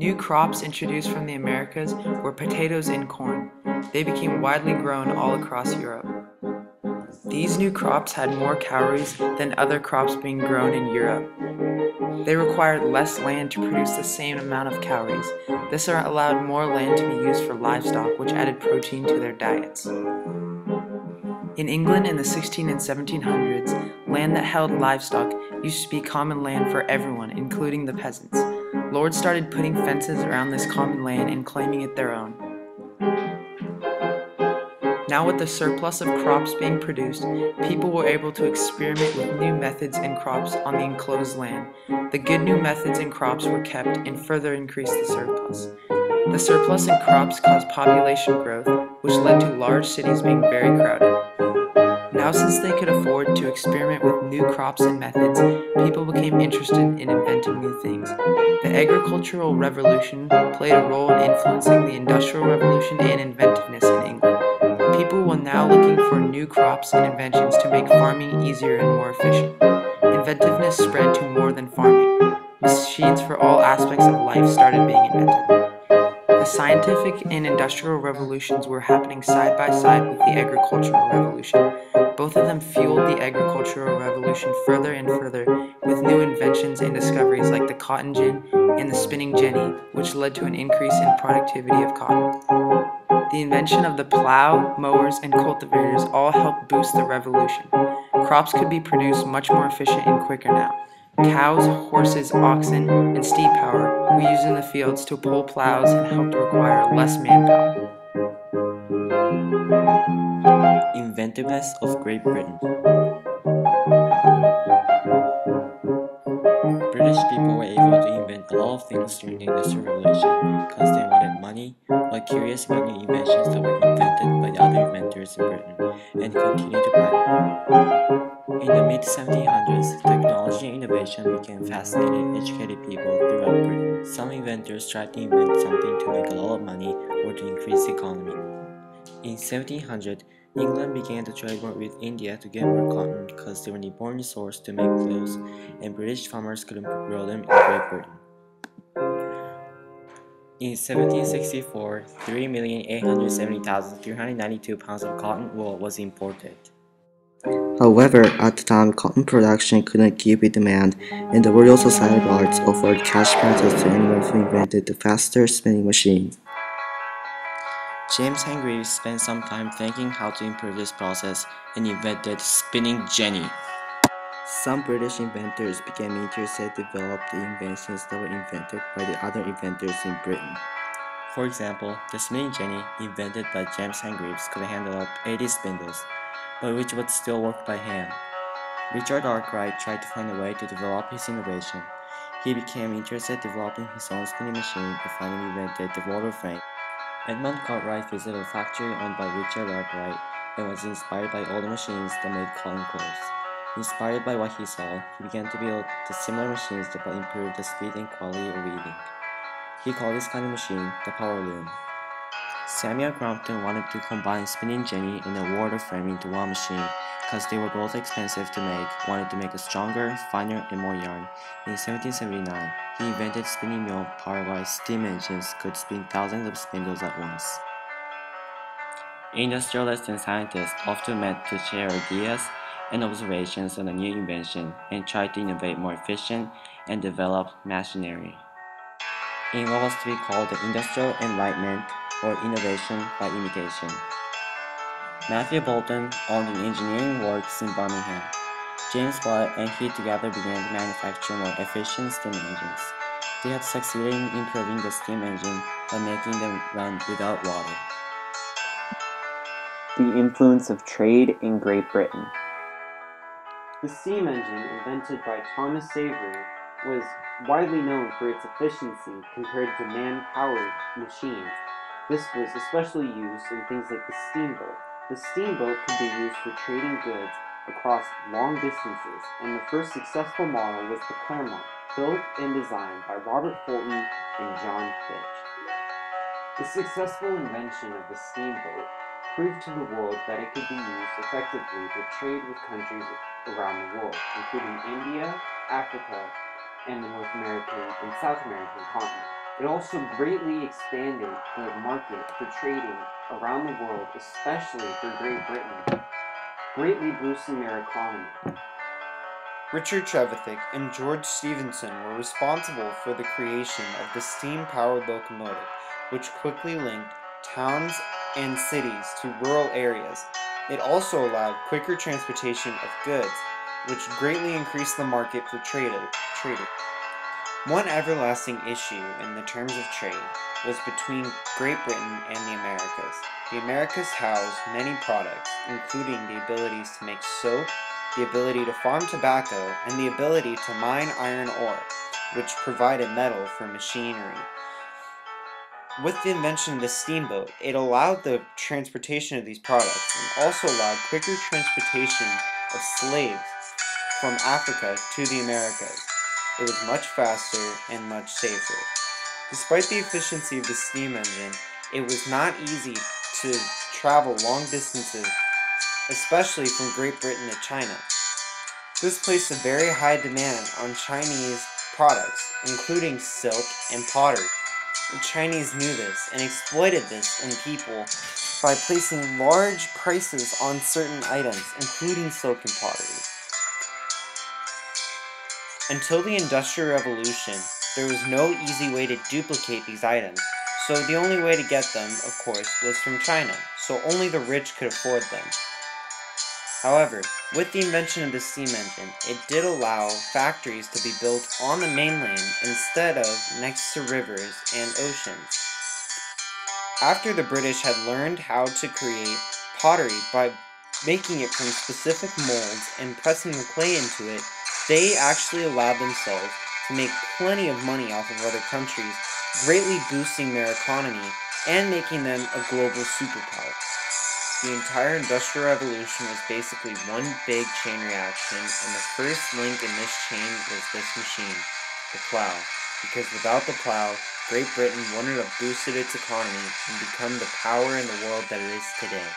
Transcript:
New crops introduced from the Americas were potatoes and corn. They became widely grown all across Europe. These new crops had more calories than other crops being grown in Europe. They required less land to produce the same amount of calories. This allowed more land to be used for livestock, which added protein to their diets. In England in the 16 and 1700s, land that held livestock used to be common land for everyone, including the peasants. Lords started putting fences around this common land and claiming it their own. Now with the surplus of crops being produced, people were able to experiment with new methods and crops on the enclosed land. The good new methods and crops were kept and further increased the surplus. The surplus in crops caused population growth, which led to large cities being very crowded. Now since they could afford to experiment with new crops and methods, people became interested in inventing new things. The agricultural revolution played a role in influencing the industrial revolution and inventiveness in England. People were now looking for new crops and inventions to make farming easier and more efficient. Inventiveness spread to more than farming. Machines for all aspects of life started being invented. The scientific and industrial revolutions were happening side by side with the agricultural revolution. Both of them fueled the agricultural revolution further and further with new inventions and discoveries like the cotton gin and the spinning jenny, which led to an increase in productivity of cotton. The invention of the plow, mowers, and cultivators all helped boost the revolution. Crops could be produced much more efficient and quicker now. Cows, horses, oxen, and steam power were used in the fields to pull plows and helped require less manpower. Inventiveness of Great Britain. British people were able to invent a lot of things during the Industrial Revolution because they wanted money, were curious about new inventions that were invented by the other inventors in Britain, and continued to practice. In the mid-1700s, technology and innovation became fascinating, educated people throughout Britain. Some inventors tried to invent something to make a lot of money or to increase the economy. In 1700, England began to trade more with India to get more cotton because they were an important resource to make clothes, and British farmers couldn't grow them in Great Britain. In 1764, 3,870,392 pounds of cotton wool was imported. However, at the time, cotton production couldn't keep with demand, and the Royal Society of Arts offered cash prizes to anyone who invented the faster spinning machine. James Hengry spent some time thinking how to improve this process and invented spinning jenny. Some British inventors became interested to develop the inventions that were invented by the other inventors in Britain. For example, the spinning jenny, invented by James Hengry, could handle up 80 spindles, but which would still work by hand. Richard Arkwright tried to find a way to develop his innovation. He became interested in developing his own spinning machine and finally invented the roller frame. Edmund Cartwright visited a factory owned by Richard Arkwright and was inspired by all the machines that made cotton clothes. Inspired by what he saw, he began to build the similar machines that would improve the speed and quality of weaving. He called this kind of machine the power loom. Samuel Crompton wanted to combine spinning jenny and the roller frame into one machine because they were both expensive to make, wanted to make a stronger, finer, and more yarn. In 1779, he invented spinning mill powered by steam engines could spin thousands of spindles at once. Industrialists and scientists often met to share ideas and observations on a new invention and try to innovate more efficient and develop machinery. In what was to be called the Industrial Enlightenment, or innovation by imitation. Matthew Boulton owned an engineering works in Birmingham. James Watt and he together began to manufacture more efficient steam engines. They had succeeded in improving the steam engine by making them run without water. The influence of trade in Great Britain. The steam engine, invented by Thomas Savery, was widely known for its efficiency compared to man-powered machines. This was especially used in things like the steamboat. The steamboat could be used for trading goods across long distances, and the first successful model was the Clermont, built and designed by Robert Fulton and John Fitch. The successful invention of the steamboat proved to the world that it could be used effectively to trade with countries around the world, including India, Africa, and the North American and South American continent. It also greatly expanded the market for trading around the world, especially for Great Britain, greatly boosting their economy. Richard Trevithick and George Stephenson were responsible for the creation of the steam-powered locomotive, which quickly linked towns and cities to rural areas. It also allowed quicker transportation of goods, which greatly increased the market for traders. One everlasting issue in the terms of trade was between Great Britain and the Americas. The Americas housed many products, including the abilities to make soap, the ability to farm tobacco, and the ability to mine iron ore, which provided metal for machinery. With the invention of the steamboat, it allowed the transportation of these products and also allowed quicker transportation of slaves from Africa to the Americas. It was much faster and much safer. Despite the efficiency of the steam engine, it was not easy to travel long distances, especially from Great Britain to China. This placed a very high demand on Chinese products, including silk and pottery. The Chinese knew this and exploited this in people by placing large prices on certain items, including silk and pottery. Until the Industrial Revolution, there was no easy way to duplicate these items, so the only way to get them, of course, was from China, so only the rich could afford them. However, with the invention of the steam engine, it did allow factories to be built on the mainland instead of next to rivers and oceans. After the British had learned how to create pottery by making it from specific molds and pressing the clay into it, they actually allowed themselves to make plenty of money off of other countries, greatly boosting their economy and making them a global superpower. The entire Industrial Revolution was basically one big chain reaction, and the first link in this chain was this machine, the plow, because without the plow, Great Britain wouldn't have boosted its economy and become the power in the world that it is today.